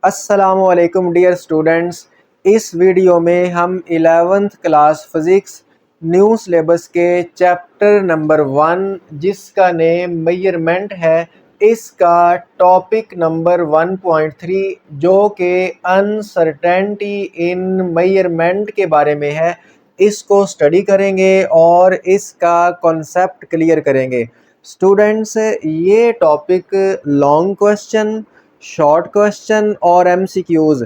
अस्सलामुअलैकुम dear students. इस video में हम 11th class physics new syllabus के चैप्टर नंबर 1 जिसका नेम मेजरमेंट है, इसका टॉपिक नंबर 1.3 जो कि अनसर्टेनिटी इन मेजरमेंट के बारे में है, इसको स्टडी करेंगे और इसका कॉन्सेप्ट क्लियर करेंगे। स्टूडेंट्स, ये topic long question, short question और एमसीक्यूज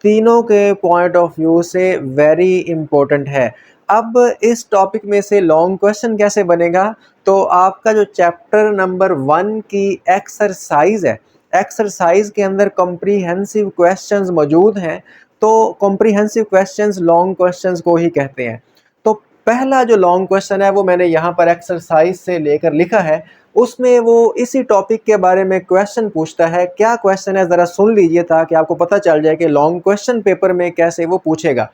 तीनों के पॉइंट ऑफ व्यू से वेरी इम्पोर्टेंट है। अब इस टॉपिक में से लॉन्ग क्वेश्चन कैसे बनेगा, तो आपका जो चैप्टर नंबर 1 की एक्सरसाइज है, एक्सरसाइज के अंदर कॉम्प्रिहेंसिव क्वेश्चंस मौजूद हैं। तो कॉम्प्रिहेंसिव क्वेश्चंस लॉन्ग क्वेश्चंस को ही कहते हैं। तो पहला जो लॉन्ग क्वेश्चन है वो मैंने यहाँ पर एक्सरसाइज से लेकर लिखा है। उसमें वो इसी टॉपिक के बारे में क्वेश्चन पूछता है। क्या क्वेश्चन है ज़रा सुन लीजिए ताकि आपको पता चल जाए कि लॉन्ग क्वेश्चन पेपर में कैसे वो पूछेगा।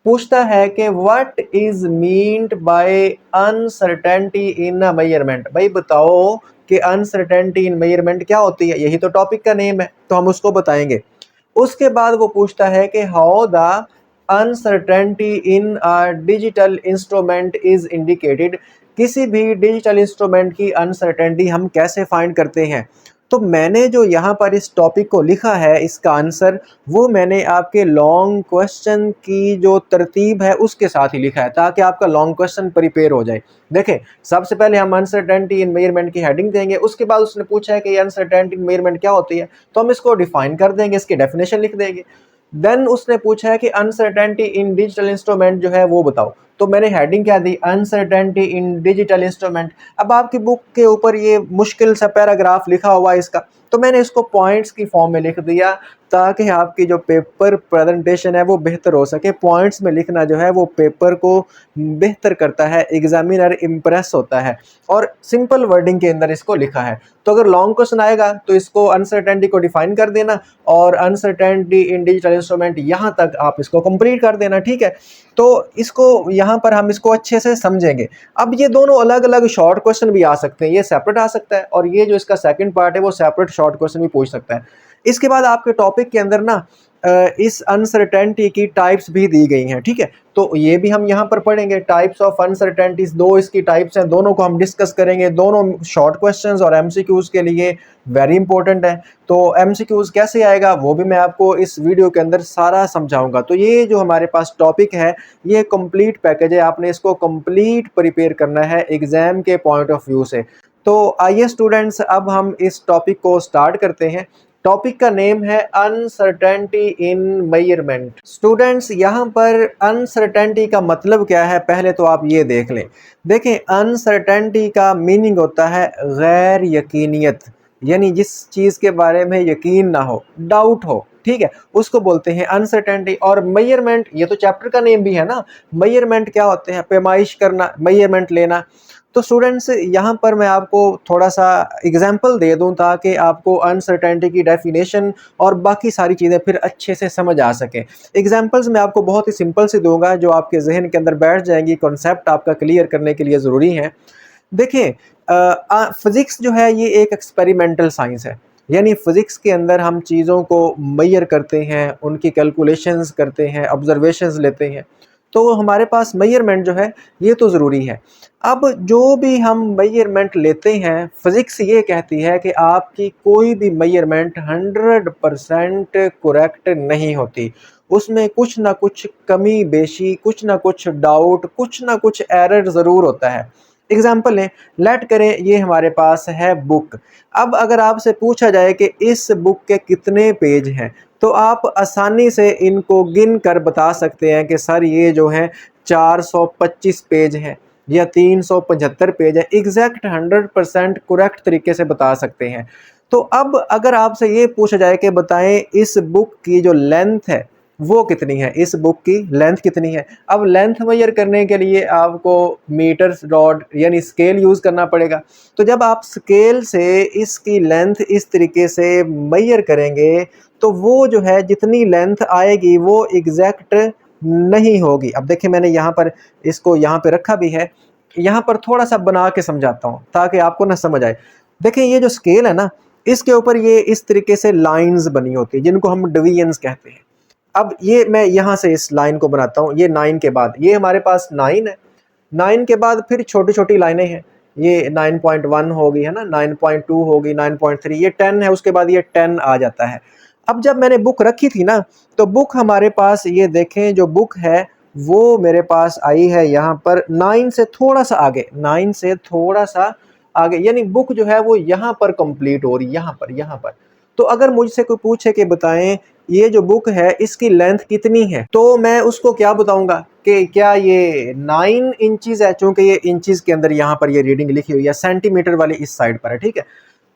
पूछता है कि what is meant by uncertainty in a measurement. भाई बताओ कि अनसर्टेनिटी इन मेजरमेंट क्या होती है। यही तो टॉपिक का नेम है, तो हम उसको बताएंगे। उसके बाद वो पूछता है कि how the uncertainty in a digital instrument is indicated. किसी भी डिजिटल इंस्ट्रूमेंट की अनसर्टेनिटी हम कैसे फाइंड करते हैं। तो मैंने जो यहाँ पर इस टॉपिक को लिखा है, इसका आंसर वो मैंने आपके लॉन्ग क्वेश्चन की जो तरतीब है उसके साथ ही लिखा है ताकि आपका लॉन्ग क्वेश्चन प्रिपेयर हो जाए। देखें, सबसे पहले हम अनसर्टेनिटी इन मेजरमेंट की हेडिंग देंगे। उसके बाद उसने पूछा है कि ये अनसर्टेनिटी इन मेजरमेंट क्या होती है, तो हम इसको डिफाइन कर देंगे, इसकी डेफिनेशन लिख देंगे। देन उसने पूछा है कि अनसर्टेनिटी इन डिजिटल इंस्ट्रूमेंट जो है वो बताओ, तो मैंने हेडिंग क्या दी, अनसर्टेनिटी इन डिजिटल इंस्ट्रूमेंट। अब आपकी बुक के ऊपर ये मुश्किल सा पैराग्राफ लिखा हुआ है इसका, तो मैंने इसको पॉइंट्स की फॉर्म में लिख दिया ताकि आपकी जो पेपर प्रेजेंटेशन है वो बेहतर हो सके। पॉइंट्स में लिखना जो है वो पेपर को बेहतर करता है, एग्जामिनर इम्प्रेस होता है। और सिंपल वर्डिंग के अंदर इसको लिखा है। तो अगर लॉन्ग क्वेश्चन आएगा तो इसको अनसर्टेनिटी को डिफाइन कर देना और अनसर्टेनिटी इन डिजिटल इंस्ट्रूमेंट यहाँ तक आप इसको कंप्लीट कर देना। ठीक है, तो इसको यहाँ पर हम इसको अच्छे से समझेंगे। अब ये दोनों अलग अलग शॉर्ट क्वेश्चन भी आ सकते हैं, ये सेपरेट आ सकता है और ये जो इसका सेकंड पार्ट है वो सेपरेट शॉर्ट क्वेश्चन भी पूछ सकता है। इसके बाद आपके टॉपिक के अंदर ना इस अनसर्टेनिटी की टाइप्स भी दी गई हैं। ठीक है, तो ये भी हम यहाँ पर पढ़ेंगे। टाइप्स ऑफ अनसर्टेनिटीज, दो इसकी टाइप्स हैं, दोनों को हम डिस्कस करेंगे। दोनों शॉर्ट क्वेश्चंस और एमसीक्यूज के लिए वेरी इंपॉर्टेंट है। तो एमसीक्यूज कैसे आएगा वो भी मैं आपको इस वीडियो के अंदर सारा समझाऊंगा। तो ये जो हमारे पास टॉपिक है ये कंप्लीट पैकेज है, आपने इसको कंप्लीट प्रिपेयर करना है एग्जाम के पॉइंट ऑफ व्यू से। तो आइए स्टूडेंट्स, अब हम इस टॉपिक को स्टार्ट करते हैं। टॉपिक का नेम है अनसर्टेनिटी इन मेजरमेंट। स्टूडेंट्स, यहाँ पर अनसर्टेनिटी का मतलब क्या है पहले तो आप ये देख लें। देखें, अनसर्टेनिटी का मीनिंग होता है गैर यकीनियत, यानी जिस चीज़ के बारे में यकीन ना हो, डाउट हो। ठीक है, उसको बोलते हैं अनसर्टेनिटी। और मेजरमेंट, ये तो चैप्टर का नेम भी है ना। मेजरमेंट क्या होते हैं, पैमाइश करना, मेजरमेंट लेना। तो स्टूडेंट्स, यहाँ पर मैं आपको थोड़ा सा एग्जांपल दे दूँ ताकि आपको अनसर्टेनिटी की डेफिनेशन और बाकी सारी चीज़ें फिर अच्छे से समझ आ सकें। एग्जांपल्स मैं आपको बहुत ही सिंपल से दूंगा जो आपके जहन के अंदर बैठ जाएंगी, कॉन्सेप्ट आपका क्लियर करने के लिए ज़रूरी है। देखिए, फिज़िक्स जो है ये एक एक्सपेरिमेंटल साइंस है, यानी फ़िज़िक्स के अंदर हम चीज़ों को मेजर करते हैं, उनकी कैलकुलेशंस करते हैं, ऑब्जर्वेशंस लेते हैं। तो हमारे पास मेजरमेंट जो है ये तो ज़रूरी है। अब जो भी हम मेजरमेंट लेते हैं, फ़िज़िक्स ये कहती है कि आपकी कोई भी मेजरमेंट 100% करेक्ट नहीं होती। उसमें कुछ ना कुछ कमी बेशी, कुछ ना कुछ डाउट, कुछ ना कुछ एरर ज़रूर होता है। एग्जाम्पल लें, लेट करें ये हमारे पास है बुक। अब अगर आपसे पूछा जाए कि इस बुक के कितने पेज हैं, तो आप आसानी से इनको गिन कर बता सकते हैं कि सर ये जो है 425 पेज हैं या 375 पेज है। एग्जैक्ट 100% करेक्ट तरीके से बता सकते हैं। तो अब अगर आपसे ये पूछा जाए कि बताएं इस बुक की जो लेंथ है वो कितनी है, इस बुक की लेंथ कितनी है। अब लेंथ मेजर करने के लिए आपको मीटर्स रॉड यानी स्केल यूज़ करना पड़ेगा। तो जब आप स्केल से इसकी लेंथ इस तरीके से मेजर करेंगे तो वो जो है जितनी लेंथ आएगी वो एग्जैक्ट नहीं होगी। अब देखिए, मैंने यहाँ पर इसको यहाँ पे रखा भी है, यहाँ पर थोड़ा सा बना के समझाता हूँ ताकि आपको ना समझ आए। देखिए, ये जो स्केल है ना, इसके ऊपर ये इस तरीके से लाइंस बनी होती है जिनको हम डिवीजन्स कहते हैं। अब ये मैं यहाँ से इस लाइन को बनाता हूँ, ये 9 के बाद ये हमारे पास 9 है, 9 के बाद फिर छोटी छोटी लाइनें हैं, ये 9.1 होगी है ना, 9.2 होगी, 9.3, ये 10 है, उसके बाद ये 10 आ जाता है। अब जब मैंने बुक रखी थी ना, तो बुक हमारे पास ये देखें जो बुक है वो मेरे पास आई है यहाँ पर 9 से थोड़ा सा आगे, 9 से थोड़ा सा आगे, यानी बुक जो है वो यहाँ पर कंप्लीट हो रही है, यहाँ पर। तो अगर मुझसे कोई पूछे कि बताएं ये जो बुक है इसकी लेंथ कितनी है, तो मैं उसको क्या बताऊंगा कि क्या ये 9 इंचेस है, चूंकि ये इंचेस के अंदर यहाँ पर ये रीडिंग लिखी हुई है, सेंटीमीटर वाली इस साइड पर है, ठीक है।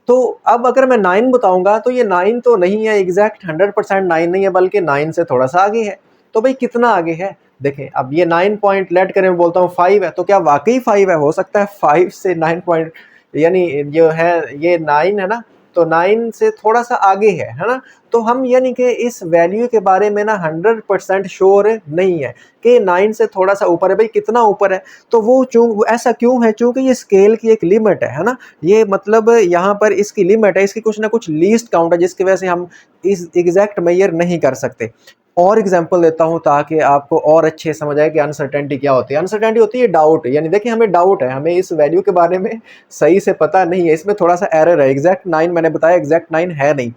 तो अब अगर मैं 9 बताऊंगा तो ये 9 तो नहीं है, एग्जैक्ट 100% 9 नहीं है, बल्कि 9 से थोड़ा सा आगे है। तो भाई कितना आगे है, देखें अब ये 9 पॉइंट लेट करें, मैं बोलता हूँ 5 है, तो क्या वाकई 5 है? हो सकता है 5 से 9 पॉइंट, यानी जो है ये 9 है ना, तो 9 से थोड़ा सा आगे है ना। तो हम यानी कि इस वैल्यू के बारे में ना 100% श्योर नहीं है कि 9 से थोड़ा सा ऊपर है। भाई कितना ऊपर है? तो वो ऐसा क्यों है? चूंकि ये स्केल की एक लिमिट है ना, ये मतलब यहाँ पर इसकी लिमिट है, इसकी कुछ ना कुछ लीस्ट काउंट है, जिसकी वजह से हम इस एग्जैक्ट मेजर नहीं कर सकते। और एग्जांपल देता हूं ताकि आपको और अच्छे समझ आए कि अनसर्टेनिटी क्या होती है। अनसर्टेनिटी होती है डाउट, यानी देखिए हमें डाउट है, हमें इस वैल्यू के बारे में सही से पता नहीं है, इसमें थोड़ा सा एरर है, एग्जैक्ट 9 मैंने बताया एग्जैक्ट 9 है नहीं।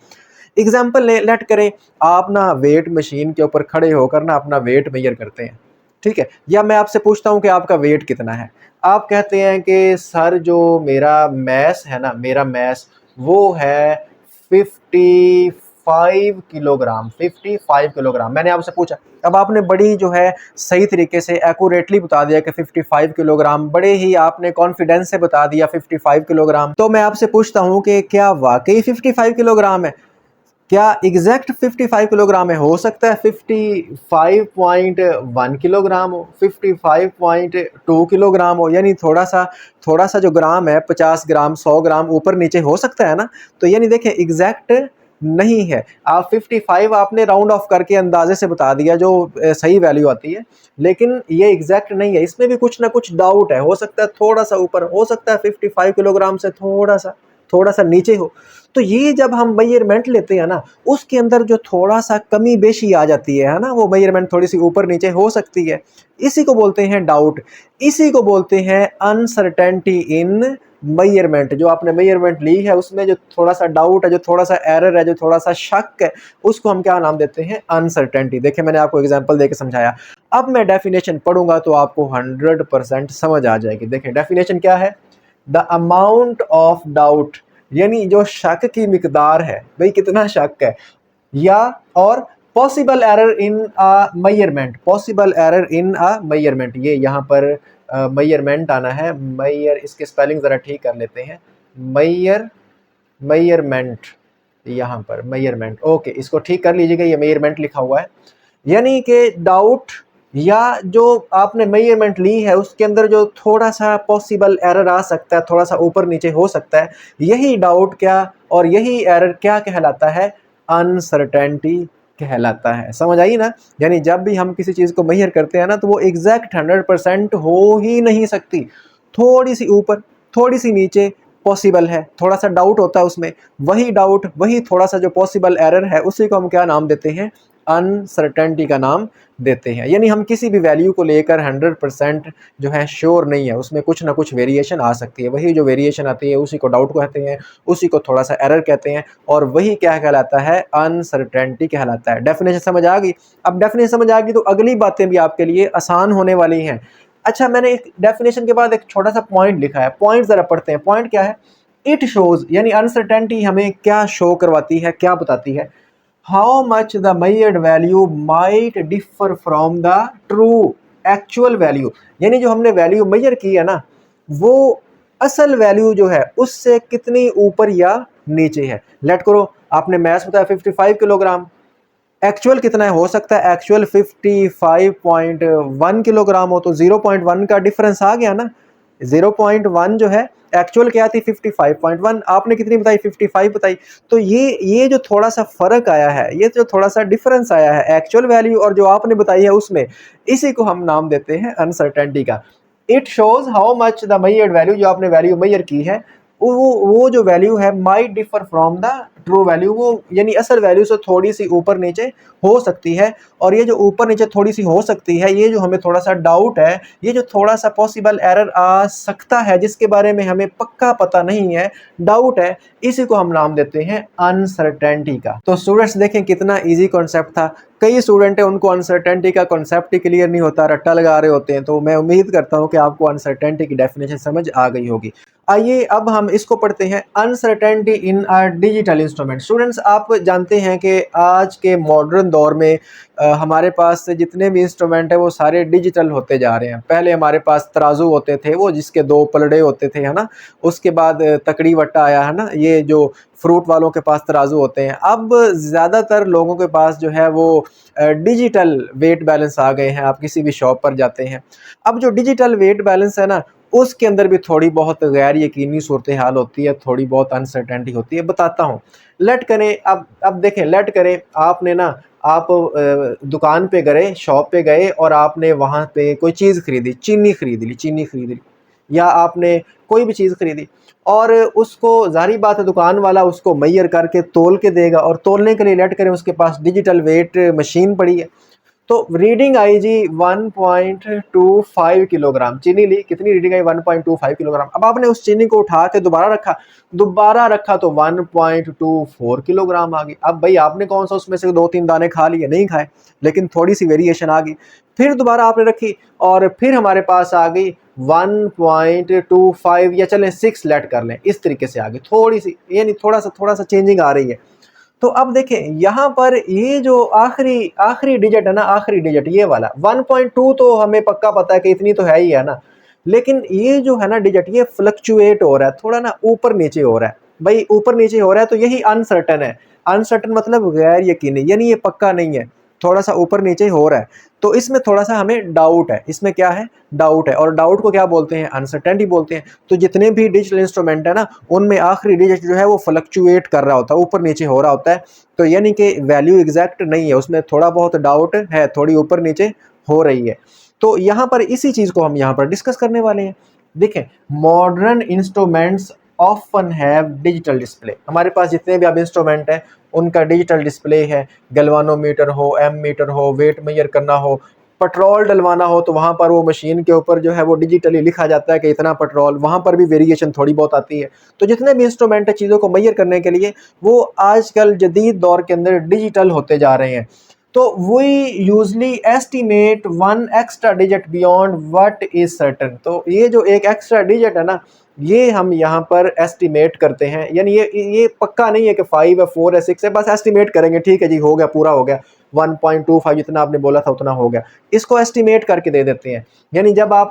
एग्जाम्पल लेट करें आप ना वेट मशीन के ऊपर खड़े होकर ना अपना वेट मेजर करते हैं, ठीक है, या मैं आपसे पूछता हूं कि आपका वेट कितना है। आप कहते हैं कि सर जो मेरा मैस है ना, मेरा मैस वो है 55 किलोग्राम, 55 किलोग्राम मैंने आपसे पूछा। अब आपने बड़ी जो है सही तरीके से एक्यूरेटली बता दिया कि 55 किलोग्राम, बड़े ही आपने कॉन्फिडेंस से बता दिया 55 किलोग्राम। तो मैं आपसे पूछता हूं कि क्या वाकई 55 किलोग्राम है? क्या एग्जैक्ट 55 किलोग्राम है? हो सकता है 55.1 किलोग्राम हो, 55.2 किलोग्राम हो, यानी थोड़ा सा जो ग्राम है 50 ग्राम 100 ग्राम ऊपर नीचे हो सकता है ना। तो यानी देखें एग्जैक्ट नहीं है। आप 55 आपने राउंड ऑफ करके अंदाजे से बता दिया जो सही वैल्यू आती है, लेकिन ये एग्जैक्ट नहीं है, इसमें भी कुछ ना कुछ डाउट है। हो सकता है थोड़ा सा ऊपर, हो सकता है 55 किलोग्राम से थोड़ा सा नीचे हो। तो ये जब हम मेजरमेंट लेते हैं ना, उसके अंदर जो थोड़ा सा कमी बेशी आ जाती है ना, वो मेजरमेंट थोड़ी सी ऊपर नीचे हो सकती है, इसी को बोलते हैं डाउट, इसी को बोलते हैं अनसर्टेनिटी इन मेजरमेंट। जो आपने मेजरमेंट ली है उसमें जो थोड़ा सा डाउट है, जो थोड़ा सा एरर है, जो थोड़ा सा शक है, उसको हम क्या नाम देते हैं? अनसर्टेनिटी। देखिए मैंने आपको एग्जांपल देके समझाया। अब मैं डेफिनेशन पढ़ूंगा तो आपको 100% समझ आ जाएगी। देखिए डेफिनेशन क्या है? द अमाउंट ऑफ डाउट, यानी जो शक की मिकदार है, भाई कितना शक है, या और possible error in a measurement, possible error in a measurement, ये यहाँ पर मेजरमेंट आना है, मेजर, इसके स्पेलिंग ज़रा ठीक कर लेते हैं, मेजरमेंट, यहाँ पर मेजरमेंट, ओके, इसको ठीक कर लीजिएगा, ये मेजरमेंट लिखा हुआ है। यानी कि डाउट या जो आपने मेजरमेंट ली है उसके अंदर जो थोड़ा सा पॉसिबल एरर आ सकता है, थोड़ा सा ऊपर नीचे हो सकता है, यही डाउट क्या और यही एरर क्या कहलाता है? अनसर्टेनिटी कहलाता है। समझ आई ना? यानी जब भी हम किसी चीज़ को मेजर करते हैं ना, तो वो एग्जैक्ट 100% हो ही नहीं सकती, थोड़ी सी ऊपर थोड़ी सी नीचे पॉसिबल है, थोड़ा सा डाउट होता है उसमें, वही डाउट, वही थोड़ा सा जो पॉसिबल एरर है, उसी को हम क्या नाम देते हैं? अनसर्टेनिटी का नाम देते हैं। यानी हम किसी भी वैल्यू को लेकर 100% जो है श्योर नहीं है, उसमें कुछ ना कुछ वेरिएशन आ सकती है, वही जो वेरिएशन आती है उसी को डाउट कहते हैं, उसी को थोड़ा सा एरर कहते हैं, और वही क्या कहलाता है? अनसर्टेनिटी कहलाता है। डेफिनेशन समझ आ गई? अब डेफिनेशन समझ आ गई तो अगली बातें भी आपके लिए आसान होने वाली हैं। अच्छा, मैंने एक डेफिनेशन के बाद एक छोटा सा पॉइंट लिखा है, पॉइंट ज़रा पढ़ते हैं। पॉइंट क्या है? इट शोज, यानी अनसर्टेनिटी हमें क्या शो करवाती है, क्या बताती है? How much the measured value might differ from the true actual value, यानी जो हमने वैल्यू मेजर की है ना, वो असल वैल्यू जो है उससे कितनी ऊपर या नीचे है। लेट करो आपने मैथ्स बताया 55 किलोग्राम, एक्चुअल कितना है? हो सकता है एक्चुअल 55.1 किलोग्राम हो, तो 0.1 का डिफरेंस आ गया ना। 0.1 जो है, एक्चुअल क्या थी 55.1, आपने कितनी बताई? 55 बताई। तो ये जो थोड़ा सा फर्क आया है, ये जो थोड़ा सा डिफरेंस आया है एक्चुअल वैल्यू और जो आपने बताई है उसमें, इसी को हम नाम देते हैं अनसर्टेनिटी का। It shows how much the measured value, जो आपने वैल्यू मेजर की है वो जो वैल्यू है might differ from the true value, वो यानी असल वैल्यू से थोड़ी सी ऊपर नीचे हो सकती है। और ये जो ऊपर नीचे थोड़ी सी हो सकती है, ये जो हमें थोड़ा सा डाउट है, ये जो थोड़ा सा पॉसिबल एरर आ सकता है जिसके बारे में हमें पक्का पता नहीं है, डाउट है, इसी को हम नाम देते हैं अनसर्टेनिटी का। तो स्टूडेंट्स देखें कितना इजी कॉन्सेप्ट था। कई स्टूडेंट है उनको अनसर्टेनिटी का कॉन्सेप्ट ही क्लियर नहीं होता, रट्टा लगा रहे होते हैं। तो मैं उम्मीद करता हूं कि आपको अनसर्टेनिटी की डेफिनेशन समझ आ गई होगी। आइए अब हम इसको पढ़ते हैं, uncertainty in a digital instrument. Students आप जानते हैं कि आज के मॉडर्न दौर में हमारे पास जितने भी इंस्ट्रूमेंट है वो सारे डिजिटल होते जा रहे हैं। पहले हमारे पास तराजू होते थे, वो जिसके 2 पलड़े होते थे, है ना। उसके बाद तकड़ी वट्टा आया, है ना, ये जो फ्रूट वालों के पास तराजू होते हैं। अब ज़्यादातर लोगों के पास जो है वो डिजिटल वेट बैलेंस आ गए हैं। आप किसी भी शॉप पर जाते हैं, अब जो डिजिटल वेट बैलेंस है ना, उसके अंदर भी थोड़ी बहुत गैर यकीनी सूरत हाल होती है, थोड़ी बहुत अनसर्टेनिटी होती है। बताता हूँ, लेट करें, अब देखें, लेट करें आपने ना, आप दुकान पे गए, शॉप पे गए और आपने वहाँ पे कोई चीज़ खरीदी, चीनी खरीद ली या आपने कोई भी चीज़ खरीदी, और उसको ज़ाहिर बात है दुकान वाला उसको मैयर करके तोल के देगा, और तोलने के लिए लेट करें उसके पास डिजिटल वेट मशीन पड़ी है। तो रीडिंग आई जी 1.25 किलोग्राम चीनी ली। कितनी रीडिंग आई? 1.25 किलोग्राम। अब आपने उस चीनी को उठा के दोबारा रखा तो 1.24 किलोग्राम आ गई। अब भाई आपने कौन सा उसमें से 2-3 दाने खा लिए? नहीं खाए, लेकिन थोड़ी सी वेरिएशन आ गई। फिर दोबारा आपने रखी और फिर हमारे पास आ गई 1.25 या चलें 6 लेट कर लें, इस तरीके से आ गई थोड़ी सी, यानी थोड़ा सा चेंजिंग आ रही है। तो अब देखें यहाँ पर ये जो आखिरी डिजिट है ना, आखिरी डिजिट ये वाला 1.2 तो हमें पक्का पता है कि इतनी तो है ही है ना, लेकिन ये जो है ना डिजिट, ये फ्लक्चुएट हो रहा है, थोड़ा ना ऊपर नीचे हो रहा है। भाई ऊपर नीचे हो रहा है तो यही अनसर्टन है। अनसर्टन मतलब गैर यकीनी, यानी ये पक्का नहीं है, थोड़ा सा ऊपर नीचे हो रहा है। तो इसमें थोड़ा सा हमें डाउट है, इसमें क्या है? डाउट है। और डाउट को क्या बोलते हैं? अनसर्टेनिटी बोलते हैं। तो जितने भी डिजिटल इंस्ट्रूमेंट है ना, उनमें आखिरी डिजिट जो है वो फ्लक्चुएट कर रहा होता है, ऊपर नीचे हो रहा होता है। तो यानी कि वैल्यू एग्जैक्ट नहीं है, उसमें थोड़ा बहुत डाउट है, थोड़ी ऊपर नीचे हो रही है। तो यहाँ पर इसी चीज़ को हम यहाँ पर डिस्कस करने वाले हैं। देखें, modern instruments often have digital display. हमारे पास जितने भी अब इंस्ट्रूमेंट हैं उनका डिजिटल डिस्प्ले है। गैल्वानोमीटर हो, एमीटर हो, वेट मेजर करना हो, पेट्रोल डलवाना हो, तो वहाँ पर वो मशीन के ऊपर जो है वो डिजिटली लिखा जाता है कि इतना पेट्रोल, वहाँ पर भी वेरिएशन थोड़ी बहुत आती है। तो जितने भी इंस्ट्रूमेंट है चीज़ों को मेजर करने के लिए, वो आजकल जदीद दौर के अंदर डिजिटल होते जा रहे हैं। तो we usually estimate 1 extra digit beyond what is certain. तो ये जो एक एक्स्ट्रा डिजिट है ना, ये हम यहाँ पर एस्टिमेट करते हैं, यानी ये पक्का नहीं है कि 5 है, 4 है, 6 है, बस एस्टिमेट करेंगे, ठीक है जी हो गया, पूरा हो गया, 1.25 जितना आपने बोला था उतना हो गया, इसको एस्टिमेट करके दे देते हैं। यानी जब आप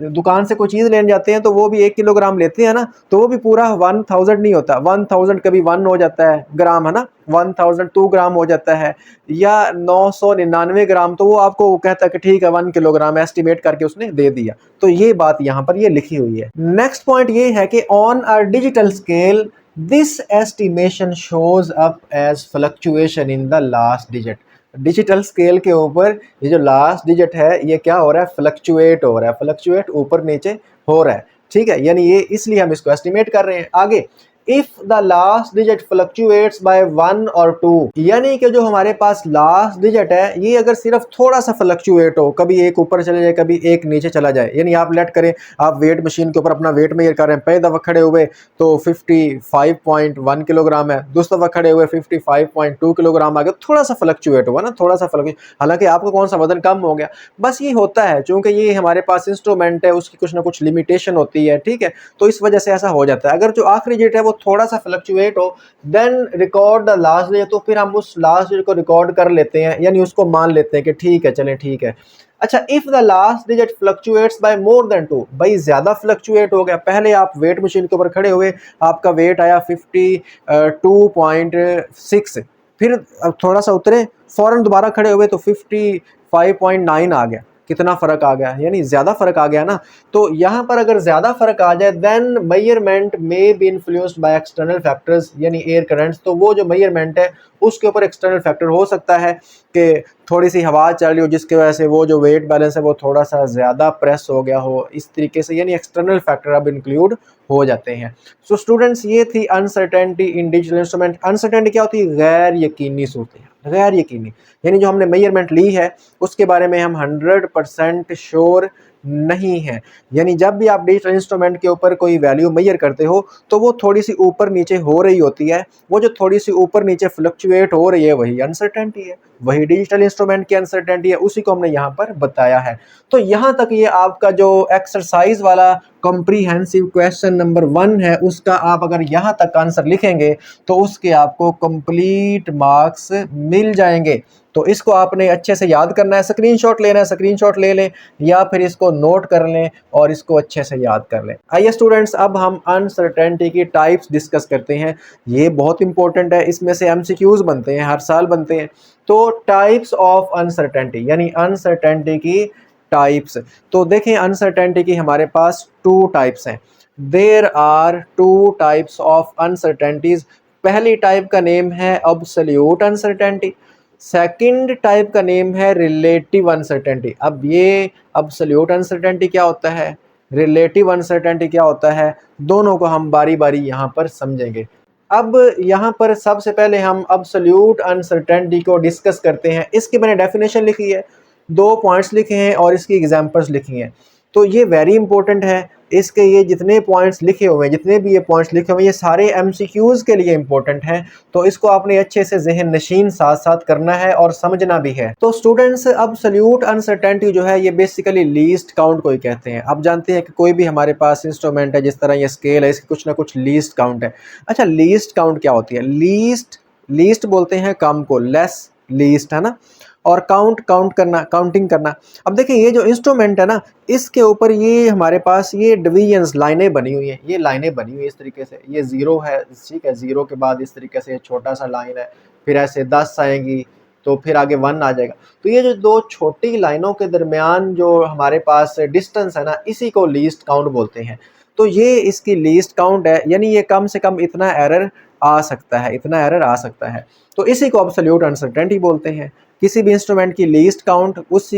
दुकान से कोई चीज़ लेने जाते हैं तो वो भी 1 किलोग्राम लेते हैं ना, तो वो भी पूरा 1000 नहीं होता, 1000 कभी 1 हो जाता है ग्राम, है ना, 1002 ग्राम हो जाता है, या 999 ग्राम, तो वो आपको कहता है कि ठीक है 1 किलोग्राम एस्टिमेट करके उसने दे दिया। तो ये बात यहाँ पर ये लिखी हुई है। नेक्स्ट पॉइंट ये है कि on a digital scale this estimation shows up as fluctuation in the last digit. Digital scale के ऊपर ये जो लास्ट डिजिट है ये क्या हो रहा है? फ्लक्चुएट हो रहा है, फ्लक्चुएट ऊपर नीचे हो रहा है, ठीक है। यानी ये इसलिए हम इसको एस्टिमेट कर रहे हैं। आगे, if the last digit fluctuates by 1 और 2, यानी कि जो हमारे पास लास्ट डिजिट है ये अगर सिर्फ थोड़ा सा फ्लक्चुएट हो, कभी एक ऊपर चले जाए, कभी एक नीचे चला जाए, यानी आप लेट करें, आप वेट मशीन के ऊपर अपना वेट मेजर कर रहे हैं, पहले दफ़ा खड़े हुए तो 55.1 किलोग्राम है, दूसरी दफ़ा खड़े हुए 55.2 किलोग्राम आ गया, थोड़ा सा फ्लक्चुएट हुआ ना, थोड़ा सा फ्लक्चुएट, हालांकि आपको कौन सा वजन कम हो गया, बस ये होता है, चूंकि ये हमारे पास इंस्ट्रूमेंट है उसकी कुछ ना कुछ लिमिटेशन होती है, ठीक है, तो इस वजह से ऐसा हो जाता है। अगर जो आखिरी डिजिट है वो थोड़ा सा फ्लक्चुएट हो, then record the last digit, तो फिर हम उस लास्ट डिजिट को रिकॉर्ड कर लेते हैं, यानी उसको मान लेते हैं कि ठीक है, चलें ठीक है। अच्छा, if the last digit fluctuates by more than 2, भाई ज्यादा फ्लक्चुएट हो गया, पहले आप वेट मशीन के ऊपर खड़े हुए, आपका वेट आया 52.6, फिर थोड़ा सा उतरे, फौरन दोबारा खड़े हुए तो 55.9 आ गया, कितना फ़र्क आ गया, यानी ज़्यादा फ़र्क आ गया ना। तो यहाँ पर अगर ज़्यादा फ़र्क आ जाए, then measurement may be influenced by external factors, यानी एयर करंट्स, तो वो जो मेजरमेंट है उसके ऊपर एक्सटर्नल फैक्टर हो सकता है कि थोड़ी सी हवा चल रही हो जिसकी वजह से वो जो वेट बैलेंस है वो थोड़ा सा ज़्यादा प्रेस हो गया हो, इस तरीके से यानी एक्सटर्नल फैक्टर अब इंक्लूड हो जाते हैं। सो स्टूडेंट्स, ये थी अनसर्टेनिटी इन डिजिटल इंस्ट्रूमेंट। अनसर्टेनिटी क्या होती है? गैर यकीनी सूरत, गैर यकीनी, यानी जो हमने मेजरमेंट ली है उसके बारे में हम 100% श्योर नहीं है। यानी जब भी आप डिजिटल इंस्ट्रूमेंट के ऊपर कोई वैल्यू मेजर करते हो तो वो थोड़ी सी ऊपर नीचे हो रही होती है, वो जो थोड़ी सी ऊपर नीचे फ्लक्चुएट हो रही है वही अनसर्टेनिटी है, वही डिजिटल इंस्ट्रूमेंट की अनसर्टेनिटी है, उसी को हमने यहाँ पर बताया है। तो यहाँ तक ये आपका जो एक्सरसाइज वाला कॉम्प्रीहेंसिव क्वेश्चन नंबर 1 है उसका आप अगर यहाँ तक आंसर लिखेंगे तो उसके आपको कंप्लीट मार्क्स मिल जाएंगे। तो इसको आपने अच्छे से याद करना है, स्क्रीनशॉट लेना है, स्क्रीनशॉट ले लें या फिर इसको नोट कर लें और इसको अच्छे से याद कर लें। आइए स्टूडेंट्स, अब हम अनसर्टेनिटी की टाइप्स डिस्कस करते हैं। ये बहुत इंपॉर्टेंट है, इसमें से एमसीक्यूज बनते हैं, हर साल बनते हैं। तो टाइप्स ऑफ अनसर्टेनिटी यानी अनसर्टेनिटी की टाइप्स। तो देखें, अनसर्टेनिटी की हमारे पास 2 टाइप्स हैं। There are 2 types of uncertainties. पहली टाइप का नेम है अब्सोल्यूट अनसर्टेनिटी, सेकंड टाइप का नेम है रिलेटिव अनसर्टेनिटी। अब ये अब्सोल्यूट अनसर्टेनिटी क्या होता है, रिलेटिव अनसर्टेनिटी क्या होता है, दोनों को हम बारी बारी यहाँ पर समझेंगे। अब यहाँ पर सबसे पहले हम अब्सोल्यूट अनसर्टेनिटी को डिस्कस करते हैं। इसकी मैंने डेफिनेशन लिखी है, 2 पॉइंट्स लिखे हैं और इसकी एग्जांपल्स लिखी हैं। तो ये वेरी इंपॉर्टेंट है, इसके ये जितने पॉइंट्स लिखे हुए हैं, जितने भी ये पॉइंट्स लिखे हुए हैं, ये सारे एमसीक्यूज़ के लिए इंपॉर्टेंट हैं। तो इसको आपने अच्छे से ज़हन नशीन साथ साथ करना है और समझना भी है। तो स्टूडेंट्स, अब्सोल्यूट अनसर्टेनिटी जो है ये बेसिकली लीस्ट काउंट को ही कहते हैं। आप जानते हैं कि कोई भी हमारे पास इंस्ट्रूमेंट है, जिस तरह ये स्केल है, इसकी कुछ ना कुछ लीस्ट काउंट है। अच्छा, लीस्ट काउंट क्या होती है? लीस्ट बोलते हैं कम को, लेस लीस्ट है ना, और काउंट करना, काउंटिंग करना। अब देखिए, ये जो इंस्ट्रूमेंट है ना, इसके ऊपर ये हमारे पास ये डिवीजन्स, लाइनें बनी हुई हैं, ये लाइनें बनी हुई है इस तरीके से। ये 0 है, ठीक है, 0 के बाद इस तरीके से छोटा सा लाइन है, फिर ऐसे 10 आएंगी तो फिर आगे 1 आ जाएगा। तो ये जो 2 छोटी लाइनों के दरमियान जो हमारे पास डिस्टेंस है ना, इसी को लीस्ट काउंट बोलते हैं। तो ये इसकी लीस्ट काउंट है, यानी ये कम से कम इतना एरर आ सकता है, इतना एरर आ सकता है। तो इसी को एब्सोल्यूट अनसर्टेनिटी बोलते हैं। किसी भी इंस्ट्रूमेंट की लीस्ट काउंट उस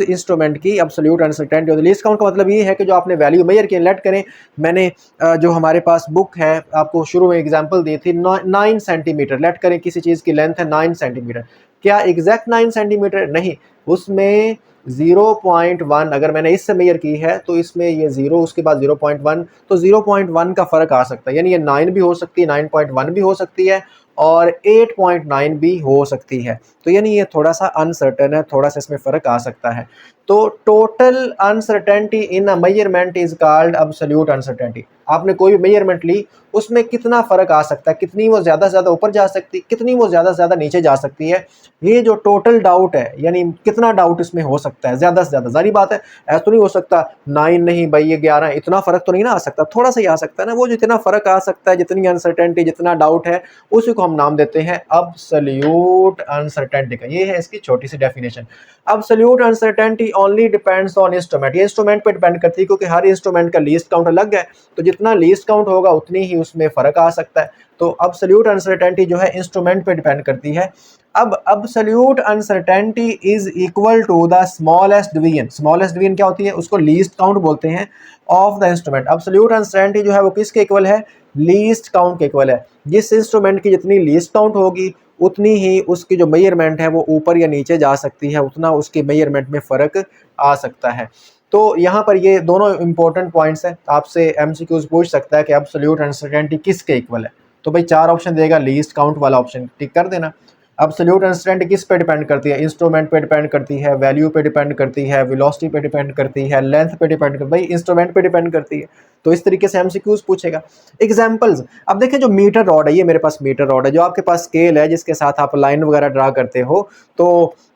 इंस्ट्रूमेंट की एब्सोल्यूट अनसर्टेनिटी होती है। लीस्ट काउंट का मतलब ये है कि जो आपने वैल्यू मेजर की, लेट करें मैंने जो हमारे पास बुक है, आपको शुरू में एग्जांपल दी थी 9 सेंटीमीटर, लेट करें किसी चीज़ की लेंथ है 9 सेंटीमीटर। क्या एग्जैक्ट 9 सेंटीमीटर? नहीं, उसमें 0.1 अगर मैंने इससे मेजर की है तो इसमें ये 0, उसके बाद 0.1, तो 0.1 का फ़र्क आ सकता है। यानी ये 9 भी हो सकती है, 9.1 भी हो सकती है और 8.9 भी हो सकती है। तो यानी ये थोड़ा सा अनसर्टेन है, थोड़ा सा इसमें फ़र्क आ सकता है। तो total uncertainty in a measurement is called absolute uncertainty. आपने कोई भी मेजरमेंट ली, उसमें कितना फ़र्क आ सकता है, कितनी वो ज़्यादा से ज़्यादा ऊपर जा सकती, कितनी वो ज़्यादा से ज़्यादा नीचे जा सकती है, ये जो टोटल डाउट है, यानी कितना डाउट इसमें हो सकता है ज़्यादा से ज़्यादा। जारी बात है, ऐसा तो नहीं हो सकता 9 नहीं भाई ये 11, इतना फ़र्क तो नहीं ना आ सकता, थोड़ा सा ही आ सकता है ना। वो जितना फ़र्क आ सकता है, जितनी अनसर्टेनिटी, जितना डाउट है, उसी को हम नाम देते हैं एब्सोल्यूट अनसर्टेनिटी का। ये है इसकी छोटी सी definition. Absolute uncertainty only depends on instrument. ये इंस्ट्रूमेंट पे डिपेंड करती है, क्योंकि हर इंस्ट्रूमेंट का लीस्ट काउंट अलग है, तो जितना लीस्ट काउंट होगा उतनी ही उसमें फ़र्क आ सकता है। तो एब्सोल्यूट अनसर्टेनिटी जो है इंस्ट्रूमेंट पे डिपेंड करती है। अब absolute uncertainty is equal to the smallest division. Smallest division क्या होती है? उसको लीस्ट काउंट बोलते हैं of the instrument. Absolute uncertainty जो है वो किसके इक्वल है? लीस्ट काउंट के इक्वल है। जिस इंस्ट्रूमेंट की जितनी लीस्ट काउंट होगी उतनी ही उसकी जो मेजरमेंट है वो ऊपर या नीचे जा सकती है, उतना उसके मेजरमेंट में फ़र्क आ सकता है। तो यहाँ पर ये दोनों इंपॉर्टेंट पॉइंट्स हैं। आपसे एमसीक्यूज पूछ सकता है कि एब्सोल्यूट अनसर्टेनिटी किसके इक्वल है, तो भाई 4 ऑप्शन देगा, लीस्ट काउंट वाला ऑप्शन टिक कर देना। एब्सोल्यूट अनसर्टेनिटी किस पे डिपेंड करती है? इंस्ट्रूमेंट पे डिपेंड करती है, वैल्यू पे डिपेंड करती है, वेलोसिटी पे डिपेंड करती है, लेंथ पे डिपेंड करती है, भाई इंस्ट्रूमेंट पे डिपेंड करती है। तो इस तरीके से एमसीक्यूज पूछेगा। एग्जांपल्स, अब देखें जो मीटर रॉड है, ये मेरे पास मीटर रॉड है, जो आपके पास स्केल है जिसके साथ आप लाइन वगैरह ड्रा करते हो,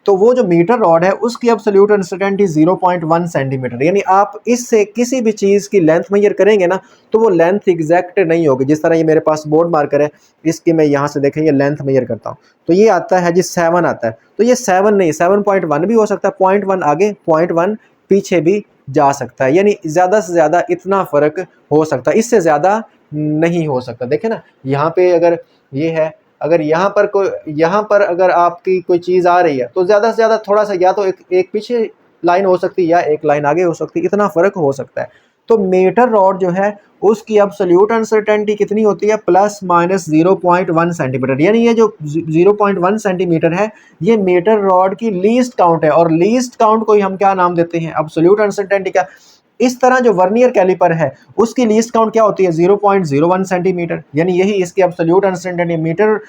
तो वो जो मीटर रॉड है उसकी एब्सोल्यूट अनसर्टेनिटी 0.1 सेंटीमीटर। यानी आप इससे किसी भी चीज़ की लेंथ मेजर करेंगे ना, तो वो लेंथ एग्जैक्ट नहीं होगी। जिस तरह ये मेरे पास बोर्ड मार्कर है, इसकी मैं यहाँ से देखें ये लेंथ मेजर करता हूँ, तो ये आता है जी 7 आता है, तो ये 7 नहीं, 7.1 भी हो सकता है, 0.1 आगे 0.1 पीछे भी जा सकता है। यानी ज़्यादा से ज़्यादा इतना फ़र्क हो सकता है, इससे ज़्यादा नहीं हो सकता। देखें ना, यहाँ पे अगर ये है अगर यहाँ पर अगर आपकी कोई चीज़ आ रही है तो ज़्यादा से ज़्यादा थोड़ा सा या तो एक पीछे लाइन हो सकती है या एक लाइन आगे हो सकती है, इतना फ़र्क हो सकता है। तो मेटल रॉड जो है उसकी एब्सोल्यूट अनसर्टेनिटी कितनी होती है, प्लस माइनस 0.1 सेंटीमीटर। यानी ये जो 0.1 सेंटीमीटर है ये मेटल रॉड की लीस्ट काउंट है, और लीस्ट काउंट को ही हम क्या नाम देते हैं, एब्सोल्यूट अनसर्टेनिटी का। इस तरह जो वर्नियर कैलिपर है उसकी लीस्ट काउंट क्या होती है, 0.01 सेंटीमीटर, यानी यही इसकी absolute uncertainty. Metre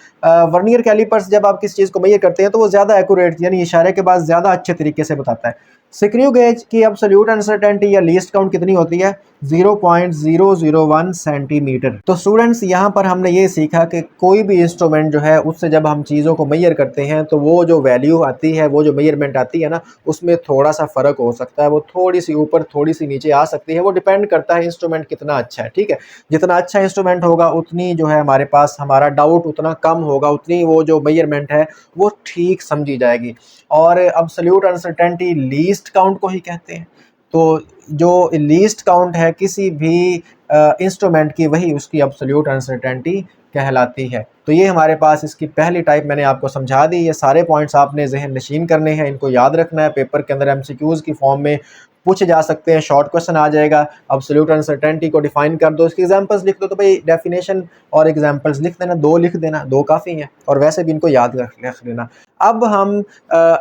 vernier callipers जब आप किसी चीज़ को मेजर करते हैं तो वो ज़्यादा एक्यूरेट यानी इशारे के बाद ज़्यादा अच्छे तरीके से बताता है। स्क्रू गेज की एब्सोल्यूट अनसर्टेनिटी या लीस्ट काउंट कितनी होती है, 0.001 सेंटीमीटर। तो स्टूडेंट्स यहाँ पर हमने ये सीखा कि कोई भी इंस्ट्रूमेंट जो है उससे जब हम चीज़ों को मेजर करते हैं तो वो जो वैल्यू आती है, वो जो मेजरमेंट आती है ना, उसमें थोड़ा सा फ़र्क हो सकता है, वो थोड़ी सी ऊपर थोड़ी सी नीचे आ सकती है। वो डिपेंड करता है इंस्ट्रूमेंट कितना अच्छा है, ठीक है। जितना अच्छा इंस्ट्रूमेंट होगा उतनी जो है हमारे पास हमारा डाउट उतना कम होगा, उतनी वो जो मेजरमेंट है वो ठीक समझी जाएगी। और एब्सोल्यूट अनसर्टेनिटी लीस्ट काउंट को ही कहते हैं। तो जो लीस्ट काउंट है किसी भी इंस्ट्रूमेंट की, वही उसकी एब्सोल्यूट अनसर्टेनिटी कहलाती है। तो ये हमारे पास इसकी पहली टाइप मैंने आपको समझा दी। ये सारे पॉइंट्स आपने जहन नशीन करने हैं, इनको याद रखना है। पेपर के अंदर एमसीक्यूज़ की फॉर्म में पूछे जा सकते हैं, शॉर्ट क्वेश्चन आ जाएगा। एब्सोल्यूट अनसर्टेनिटी को डिफाइन कर दो, इसकी एग्जांपल्स लिख दो। तो भाई डेफिनेशन और एग्जांपल्स लिख देना, 2 लिख देना, 2 काफ़ी हैं, और वैसे भी इनको याद रख लेना। अब हम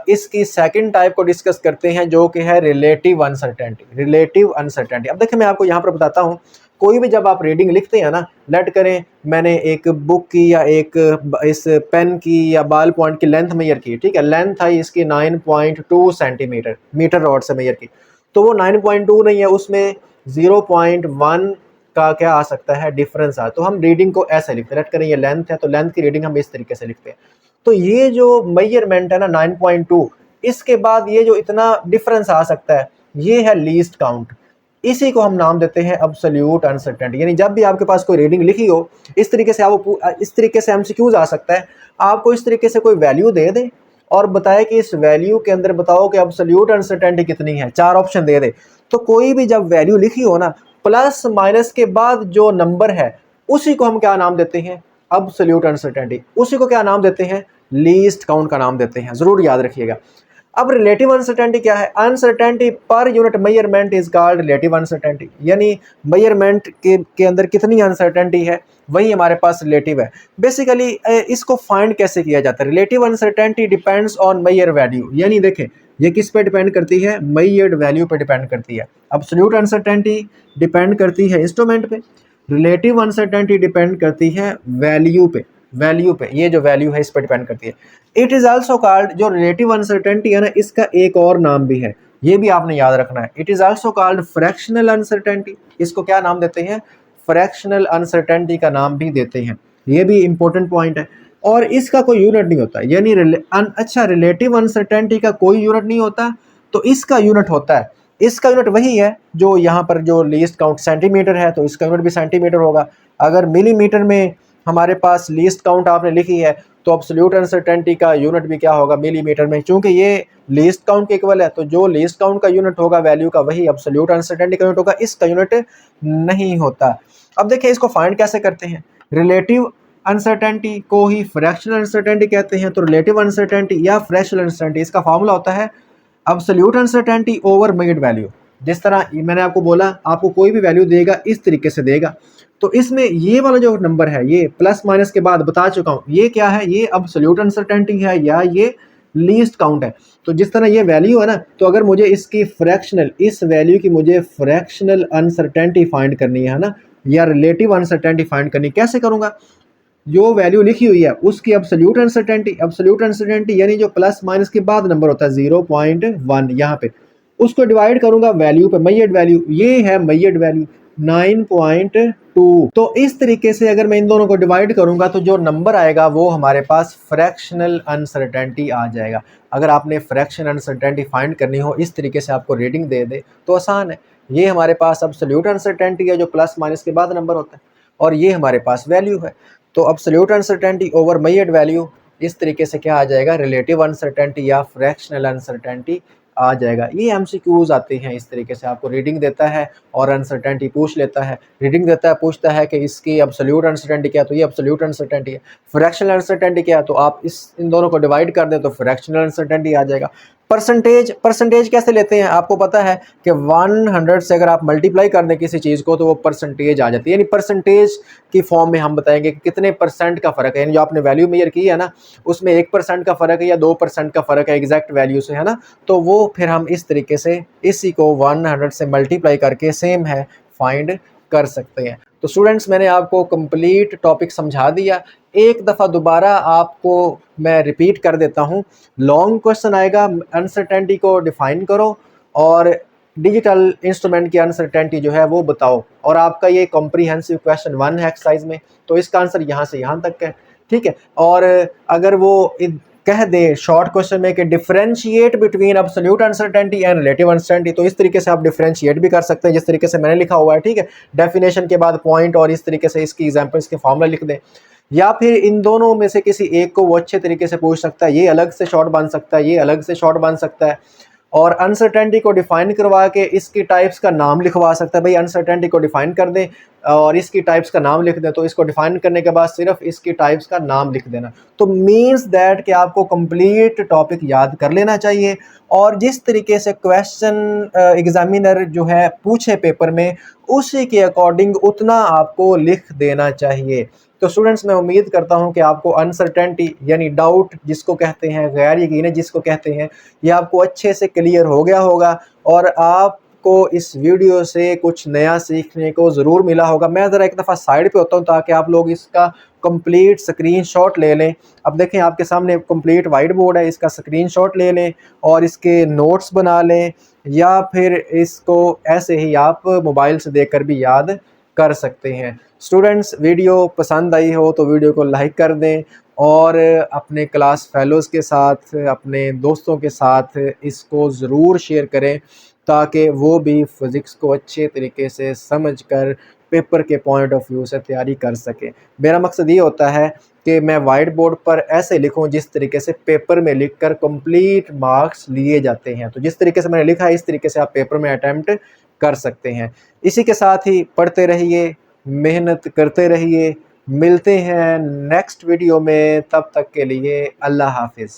इसकी सेकंड टाइप को डिस्कस करते हैं जो कि है रिलेटिव अनसर्टेनिटी। रिलेटिव अनसर्टेनिटी, अब देखिए मैं आपको यहाँ पर बताता हूँ, कोई भी जब आप रीडिंग लिखते हैं ना, लेट करें मैंने एक बुक की या एक इस पेन की या बॉल पॉइंट की लेंथ मेजर की, ठीक है, लेंथ आई इसकी 9.2 सेंटीमीटर, मीटर रॉड से मेजर की, तो वो 9.2 नहीं है, उसमें 0.1 का क्या आ सकता है, डिफरेंस आ। तो हम रीडिंग को ऐसे लिखते हैं, लेट करें ये लेंथ है तो लेंथ की रीडिंग हम इस तरीके से लिखते हैं। तो ये जो मेजरमेंट है ना 9.2, इसके बाद ये जो इतना डिफरेंस आ सकता है ये है लीस्ट काउंट। इसी को हम नाम देते हैं एब्सोल्यूट अनसर्टेनिटी। यानी जब भी आपके पास कोई रीडिंग लिखी हो, इस तरीके से इस तरीके से एमसीक्यूज आ सकता है, आपको इस तरीके से कोई वैल्यू दे दे और बताए कि इस वैल्यू के अंदर बताओ कि एब्सोल्यूट अनसर्टेनिटी कितनी है, 4 ऑप्शन दे दे। तो कोई भी जब वैल्यू लिखी हो ना, प्लस माइनस के बाद जो नंबर है उसी को हम क्या नाम देते हैं, एब्सोल्यूट अनसर्टेनिटी। उसी को क्या नाम देते हैं, लीस्ट काउंट का नाम देते हैं, जरूर याद रखिएगा। अब रिलेटिव अनसर्टेनिटी क्या है, uncertainty per unit measurement is called relative uncertainty. यानी मेजरमेंट के अंदर कितनी अनसर्टेनिटी है वही हमारे पास रिलेटिव है। बेसिकली इसको फाइंड कैसे किया जाता है, relative uncertainty depends on measure value. यानी देखें ये किस पे डिपेंड करती है, मेजर्ड वैल्यू पे डिपेंड करती है। एब्सोल्यूट अनसर्टेनिटी डिपेंड करती है इंस्ट्रूमेंट पे, रिलेटिव अनसर्टेनिटी डिपेंड करती है वैल्यू पे, ये जो वैल्यू है इस पर डिपेंड करती है। इट इज आल्सो कॉल्ड, जो रिलेटिव अनसर्टेनिटी है ना, इसका एक और नाम भी है, ये भी आपने याद रखना है। It is also called fractional uncertainty. इसको क्या नाम देते हैं, फ्रैक्शनल अनसर्टेनिटी का नाम भी देते हैं। ये भी इंपॉर्टेंट पॉइंट है। और इसका कोई यूनिट नहीं होता, यानी अच्छा रिलेटिव अनसर्टेनिटी का कोई यूनिट नहीं होता, तो इसका यूनिट होता है। इसका यूनिट वही है जो यहाँ पर जो लीस्ट काउंट सेंटीमीटर है, तो इसका यूनिट भी सेंटीमीटर होगा। अगर मिलीमीटर में हमारे पास लीस्ट काउंट आपने लिखी है तो एब्सोल्यूट अनसर्टेनिटी का यूनिट भी क्या होगा, मिलीमीटर में। चूंकि ये लीस्ट काउंट के इक्वल है तो जो लीस्ट काउंट का यूनिट होगा वैल्यू का, वही एब्सोल्यूट अनसर्टेनिटी का यूनिट होगा, इसका यूनिट नहीं होता। अब देखिए इसको फाइंड कैसे करते हैं, रिलेटिव अनसर्टेनिटी को ही फ्रैक्शनल अनसर्टेनिटी कहते हैं। तो रिलेटिव अनसर्टेनिटी या फ्रैक्शनल अनसर्टेनिटी, इसका फार्मूला होता है absolute uncertainty over measured value. जिस तरह मैंने आपको बोला, आपको कोई भी वैल्यू देगा इस तरीके से देगा, तो इसमें ये वाला जो नंबर है, ये प्लस माइनस के बाद बता चुका हूँ, ये क्या है, ये एब्सोल्यूट अनसर्टेनिटी है या ये लीस्ट काउंट है। तो जिस तरह ये वैल्यू है ना, तो अगर मुझे इसकी फ्रैक्शनल, इस वैल्यू की मुझे फ्रैक्शनल अनसर्टेनिटी फाइंड करनी है ना, या रिलेटिव अनसर्टेनिटी फाइंड करनी, कैसे करूँगा, जो वैल्यू लिखी हुई है उसकी एब्सोल्यूट अनसर्टेनिटी यानी जो प्लस माइनस के बाद नंबर होता है 0.1, यहाँ पे उसको डिवाइड करूंगा वैल्यू पे, मेजर्ड वैल्यू, ये है मेजर्ड वैल्यू 9.2। तो इस तरीके से अगर मैं इन दोनों को डिवाइड करूंगा तो जो नंबर आएगा वो हमारे पास फ्रैक्शनल अनसर्टेनिटी आ जाएगा। अगर आपने फ्रैक्शनल अनसर्टेनिटी फाइंड करनी हो, इस तरीके से आपको रीडिंग दे दे तो आसान है। ये हमारे पास एब्सोल्यूट अनसर्टेनिटी है जो प्लस माइनस के बाद नंबर होता है, और ये हमारे पास वैल्यू है। तो absolute uncertainty over measured value, इस तरीके से क्या आ जाएगा, रिलेटिव अनसर्टेनिटी या फ्रैक्शनल अनसर्टेनिटी आ जाएगा। ये एमसीक्यूज आते हैं इस तरीके से, आपको रीडिंग देता है और अनसर्टेनिटी पूछ लेता है। रीडिंग देता है, पूछता है कि इसकी एब्सोल्यूट अनसर्टेनिटी क्या है, तो ये एब्सोल्यूट अनसर्टेनिटी है। फ्रैक्शनल अनसर्टेनिटी क्या है, तो आप इन दोनों को डिवाइड कर दें तो फ्रैक्शनल अनसर्टेनिटी आ जाएगा। परसेंटेज कैसे लेते हैं, आपको पता है कि 100 से अगर आप मल्टीप्लाई कर दें किसी चीज़ को तो वो परसेंटेज आ जाती है। यानी परसेंटेज की फॉर्म में हम बताएंगे कि कितने परसेंट का फ़र्क है, यानी जो आपने वैल्यू मेजर की है ना उसमें 1% का फ़र्क है या 2% का फ़र्क है एग्जैक्ट वैल्यू से, है ना। तो वो फिर हम इस तरीके से इसी को 100 से मल्टीप्लाई करके सेम है फाइंड कर सकते हैं। तो स्टूडेंट्स, मैंने आपको कंप्लीट टॉपिक समझा दिया। एक दफ़ा दोबारा आपको मैं रिपीट कर देता हूँ। लॉन्ग क्वेश्चन आएगा, अनसर्टेनिटी को डिफाइन करो और डिजिटल इंस्ट्रूमेंट की अनसर्टेनिटी जो है वो बताओ। और आपका ये कॉम्प्रीहेंसिव क्वेश्चन 1 है एक्सरसाइज में, तो इसका आंसर यहाँ से यहाँ तक है, ठीक है। और अगर वो कह दे शॉर्ट क्वेश्चन में कि differentiate between absolute uncertainty and relative uncertainty, तो इस तरीके से आप डिफरेंशिएट भी कर सकते हैं जिस तरीके से मैंने लिखा हुआ है, ठीक है। डेफिनेशन के बाद पॉइंट और इस तरीके से इसकी एग्जांपल्स के फॉर्मूला लिख दें। या फिर इन दोनों में से किसी एक को वो अच्छे तरीके से पूछ सकता है, ये अलग से शॉर्ट बन सकता है, ये अलग से शॉर्ट बन सकता है। और अनसर्टेनिटी को डिफाइन करवा के इसकी टाइप्स का नाम लिखवा सकता है। भाई अनसर्टेनिटी को डिफाइन कर दें और इसकी टाइप्स का नाम लिख दें, तो इसको डिफाइन करने के बाद सिर्फ इसकी टाइप्स का नाम लिख देना। तो मीन्स दैट कि आपको कंप्लीट टॉपिक याद कर लेना चाहिए और जिस तरीके से क्वेश्चन एग्जामिनर जो है पूछे पेपर में उसी के अकॉर्डिंग उतना आपको लिख देना चाहिए। तो स्टूडेंट्स, मैं उम्मीद करता हूं कि आपको अनसर्टेनिटी यानी डाउट जिसको कहते हैं, गैर यकीन जिसको कहते हैं, ये आपको अच्छे से क्लियर हो गया होगा और आपको इस वीडियो से कुछ नया सीखने को ज़रूर मिला होगा। मैं ज़रा एक दफ़ा साइड पे होता हूं ताकि आप लोग इसका कंप्लीट स्क्रीनशॉट ले लें। अब देखें आपके सामने कंप्लीट वाइट बोर्ड है, इसका स्क्रीनशॉट ले लें और इसके नोट्स बना लें या फिर इसको ऐसे ही आप मोबाइल से देखकर भी याद कर सकते हैं। स्टूडेंट्स, वीडियो पसंद आई हो तो वीडियो को लाइक कर दें और अपने क्लास फेलोज़ के साथ, अपने दोस्तों के साथ इसको ज़रूर शेयर करें ताकि वो भी फ़िज़िक्स को अच्छे तरीके से समझकर पेपर के पॉइंट ऑफ व्यू से तैयारी कर सकें। मेरा मकसद ये होता है कि मैं वाइट बोर्ड पर ऐसे लिखूं जिस तरीके से पेपर में लिखकर कंप्लीट मार्क्स लिए जाते हैं। तो जिस तरीके से मैंने लिखा है इस तरीके से आप पेपर में अटैम्प्ट कर सकते हैं। इसी के साथ ही पढ़ते रहिए, मेहनत करते रहिए। मिलते हैं नेक्स्ट वीडियो में, तब तक के लिए अल्लाह हाफिज़।